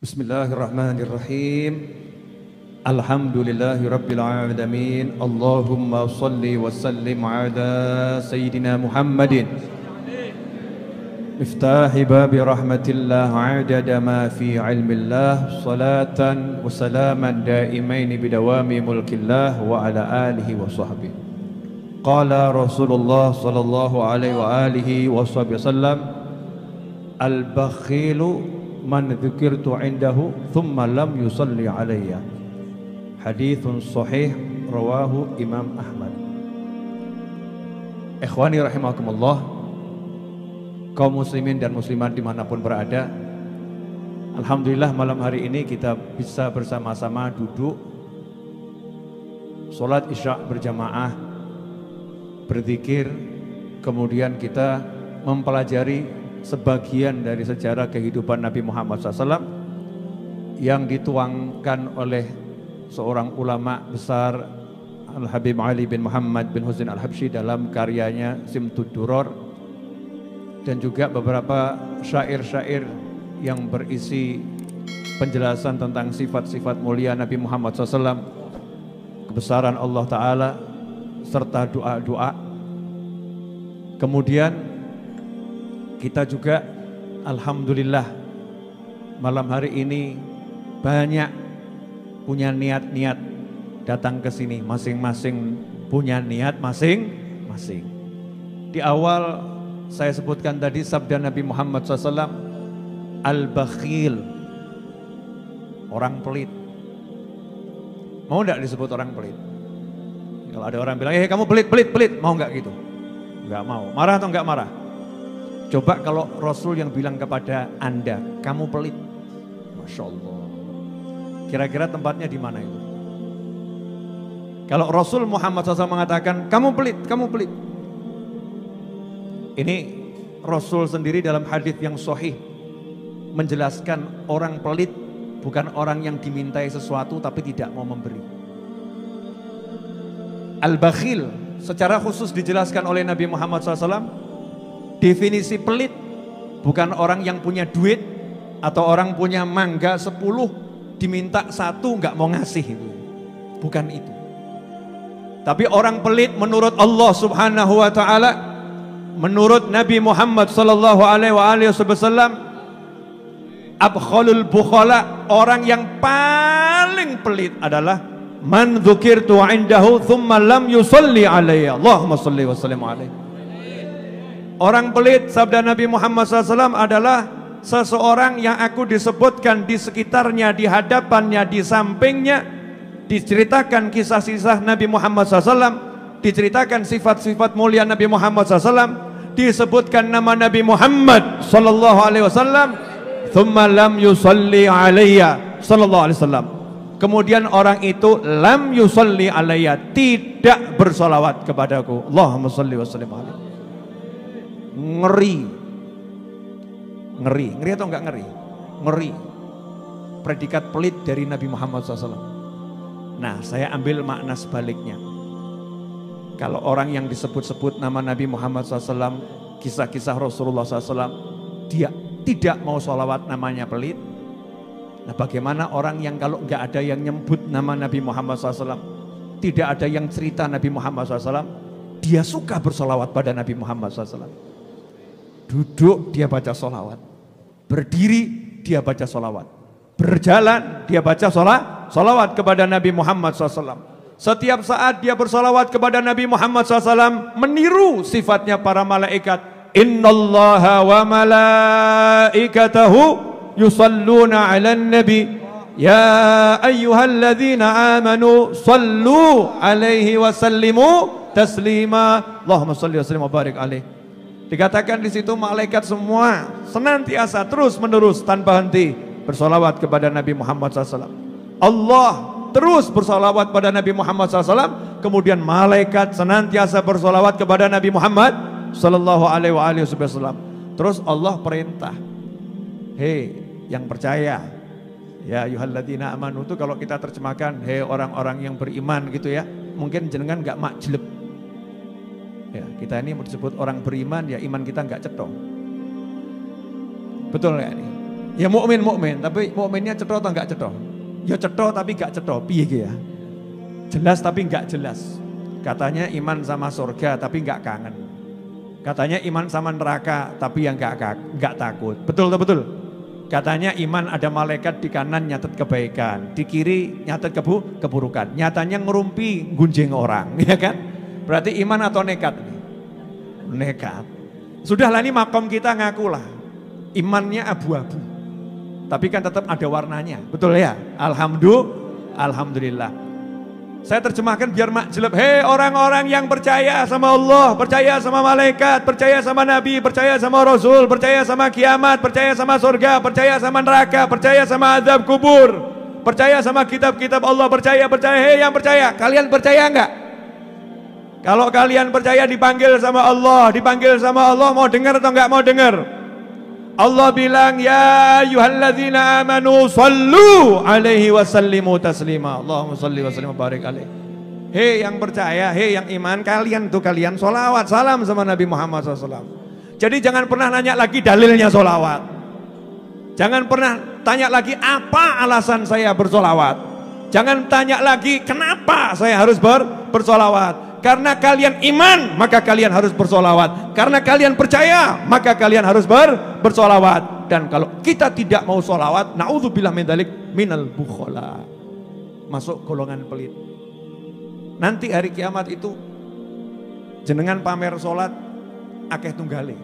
Bismillahirrahmanirrahim. Alhamdulillahi rabbil alamin. Allahumma salli wa sallim ala sayyidina Muhammadin miftahi babi rahmatillah adada ma fi ilmillah, salatan wa salaman daimaini bidawami mulkillah wa ala alihi wa sahbihi. Qala Rasulullah sallallahu alaihi wa alihi wa sahbihi wasallam, al-bakhilu man dzukirtu indahu thumma lam yusalli alayya. Haditsun sahih rawahu Imam Ahmad. Ikhwani rahimakumullah, kaum muslimin dan muslimat dimanapun berada, alhamdulillah malam hari ini kita bisa bersama-sama duduk sholat isya berjamaah, berzikir, kemudian kita mempelajari sebagian dari sejarah kehidupan Nabi Muhammad SAW yang dituangkan oleh seorang ulama besar, Al-Habib Ali bin Muhammad bin Husain Al-Habsyi dalam karyanya Simtud Duror, dan juga beberapa syair-syair yang berisi penjelasan tentang sifat-sifat mulia Nabi Muhammad SAW, kebesaran Allah Ta'ala, serta doa-doa. Kemudian kita juga alhamdulillah malam hari ini banyak punya niat-niat datang ke sini, masing-masing punya niat masing-masing. Di awal saya sebutkan tadi sabda Nabi Muhammad SAW, al-bakhil, orang pelit. Mau enggak disebut orang pelit? Kalau ada orang bilang, kamu pelit, mau enggak gitu? Enggak mau. Marah atau enggak marah? Coba kalau Rasul yang bilang kepada Anda, kamu pelit. Masya Allah. Kira-kira tempatnya di mana itu? Kalau Rasul Muhammad SAW mengatakan, kamu pelit. Ini Rasul sendiri dalam hadis yang sahih menjelaskan orang pelit bukan orang yang dimintai sesuatu tapi tidak mau memberi. Al-bakhil secara khusus dijelaskan oleh Nabi Muhammad SAW. Definisi pelit bukan orang yang punya duit atau orang punya mangga 10 diminta 1 nggak mau ngasih, itu bukan itu. Tapi orang pelit menurut Allah Subhanahu wa taala, menurut Nabi Muhammad sallallahu alaihi wasallam, abkhalul bukhala, orang yang paling pelit adalah man dzukirtu indahu thumma lam yusalli alayya. Allahumma shalli wa sallim alaihi. Orang pelit, sabda Nabi Muhammad SAW, adalah seseorang yang aku disebutkan di sekitarnya, di hadapannya, di sampingnya, diceritakan kisah-kisah Nabi Muhammad SAW, diceritakan sifat-sifat mulia Nabi Muhammad SAW, disebutkan nama Nabi Muhammad SAW, thumma lam yusalli alayya sallallahu alaihi wasallam. Kemudian orang itu lam yusalli alayya, tidak bersolawat kepadaku. Allahumma salli wa sallim alaihi. Ngeri atau enggak ngeri? Ngeri. Predikat pelit dari Nabi Muhammad SAW. Nah, saya ambil makna sebaliknya. Kalau orang yang disebut-sebut nama Nabi Muhammad SAW, kisah-kisah Rasulullah SAW, dia tidak mau sholawat, namanya pelit. Nah, bagaimana orang yang kalau enggak ada yang nyebut nama Nabi Muhammad SAW, tidak ada yang cerita Nabi Muhammad SAW, dia suka bersolawat pada Nabi Muhammad SAW. Duduk dia baca sholawat, berdiri dia baca sholawat, berjalan dia baca sholawat kepada Nabi Muhammad SAW. Setiap saat dia bersolawat kepada Nabi Muhammad SAW, meniru sifatnya para malaikat. Innallaha wa malaikatahu yusalluna ala nabi ya ayyuhalladzina amanu sallu alaihi wa sallimu taslima. Allahumma salli wa sallim wa barik alaihi. Dikatakan di situ malaikat semua senantiasa terus menerus tanpa henti bersolawat kepada Nabi Muhammad SAW. Allah terus bersolawat pada Nabi Muhammad SAW. Kemudian malaikat senantiasa bersolawat kepada Nabi Muhammad Sallallahu Alaihi Wasallam. Terus Allah perintah, hei yang percaya, ya ayyuhalladzina amanu, itu kalau kita terjemahkan, hei orang-orang yang beriman gitu ya. Mungkin jenengan gak makjleb. Ya, kita ini mau disebut orang beriman, ya iman kita nggak cetong. Betul nggak ini? Ya mukmin, tapi mukminnya cetha atau enggak cetha? Ya cetha tapi enggak cetha. Piye iki ya? Jelas tapi enggak jelas. Katanya iman sama surga tapi enggak kangen. Katanya iman sama neraka tapi yang enggak takut. Betul atau betul? Katanya iman ada malaikat di kanan nyatet kebaikan, di kiri nyatet keburukan. Nyatanya ngerumpi gunjing orang, ya kan? Berarti iman atau nekat? Nekat. Sudahlah ini makom kita ngakulah. Imannya abu-abu. Tapi kan tetap ada warnanya. Betul ya? Alhamdulillah. Saya terjemahkan biar makjeleb. Hei orang-orang yang percaya sama Allah, percaya sama malaikat, percaya sama nabi, percaya sama rasul, percaya sama kiamat, percaya sama surga, percaya sama neraka, percaya sama azab kubur, percaya sama kitab-kitab Allah, percaya. Hei yang percaya, kalian percaya enggak? Kalau kalian percaya dipanggil sama Allah, mau dengar atau enggak mau dengar? Allah bilang, ya ayyuhalladzina amanu sallu alaihi wasallimu taslima. Allahumma salli wa sallim wa barik alaihi. Hei yang percaya, hei yang iman, kalian sholawat, salam sama Nabi Muhammad SAW. Jadi jangan pernah nanya lagi dalilnya sholawat. Jangan pernah tanya lagi apa alasan saya bersolawat. Jangan tanya lagi kenapa saya harus bersolawat. Karena kalian iman, maka kalian harus bersolawat. Karena kalian percaya, maka kalian harus bersolawat. Dan kalau kita tidak mau solawat, na'udzubillah min dzalik minal bukhala. Masuk golongan pelit. Nanti hari kiamat itu, jenengan pamer sholat, akeh tunggale.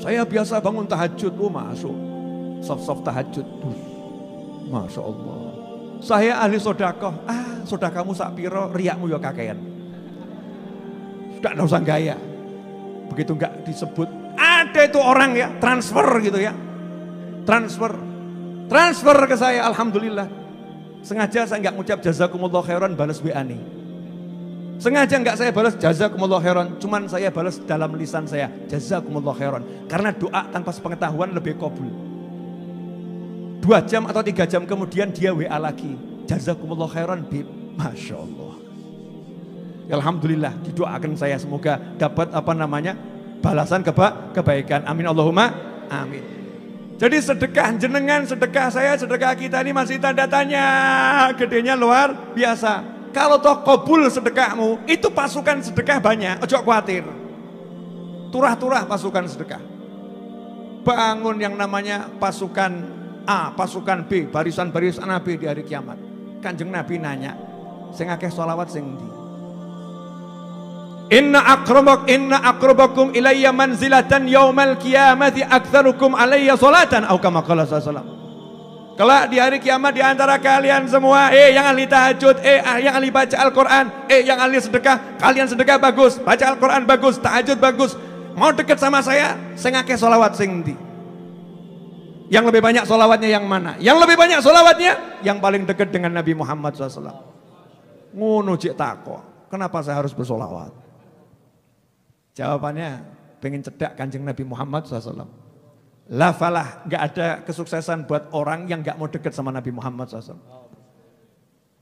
Saya biasa bangun tahajud, masuk. Soft tahajud, Masya Allah. Saya ahli sodakoh, sodakamu sak piro, riakmu ya kakean. Sudah enggak usah gaya. Begitu enggak disebut, ada itu orang ya, transfer gitu ya. Transfer ke saya, alhamdulillah. Sengaja saya enggak ngucap jazakumullah khairan, balas WA nih. Sengaja enggak saya balas jazakumullah khairan, cuman saya balas dalam lisan saya, jazakumullah khairan. Karena doa tanpa sepengetahuan lebih kabul. 2 jam atau 3 jam kemudian dia WA lagi. Jazakumullah khairan bib. Masya Allah. Alhamdulillah didoakan saya semoga dapat balasan kebaikan. Amin Allahumma amin. Jadi sedekah jenengan, sedekah saya, sedekah kita ini masih tanda tanya. Gedenya luar biasa. Kalau toh kabul sedekahmu, itu pasukan sedekah banyak. Ojo khawatir. Turah-turah pasukan sedekah. Bangun yang namanya pasukan A, pasukan B, barisan-barisan Nabi di hari kiamat. Kanjeng Nabi nanya, sing akeh sholawat sing ndi? Inna akrabakum ilayya manzilatan yaumal qiyamati aktsarukum alayya sholatan atau kama qala sallallahu. Kelak di hari kiamat di antara kalian semua, yang ahli tahajud, yang ahli baca Al-Qur'an, yang ahli sedekah, kalian sedekah bagus, baca Al-Qur'an bagus, tahajud bagus. Mau deket sama saya, sing akeh sholawat sing ndi? Yang lebih banyak sholawatnya yang mana? Yang lebih banyak sholawatnya yang paling dekat dengan Nabi Muhammad SAW. Ngono cik tako. Kenapa saya harus bersolawat? Jawabannya pengen cedak kanjeng Nabi Muhammad SAW. La falah, gak ada kesuksesan buat orang yang gak mau dekat sama Nabi Muhammad SAW.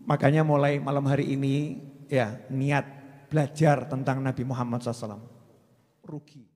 Makanya mulai malam hari ini ya niat belajar tentang Nabi Muhammad SAW. Rugi.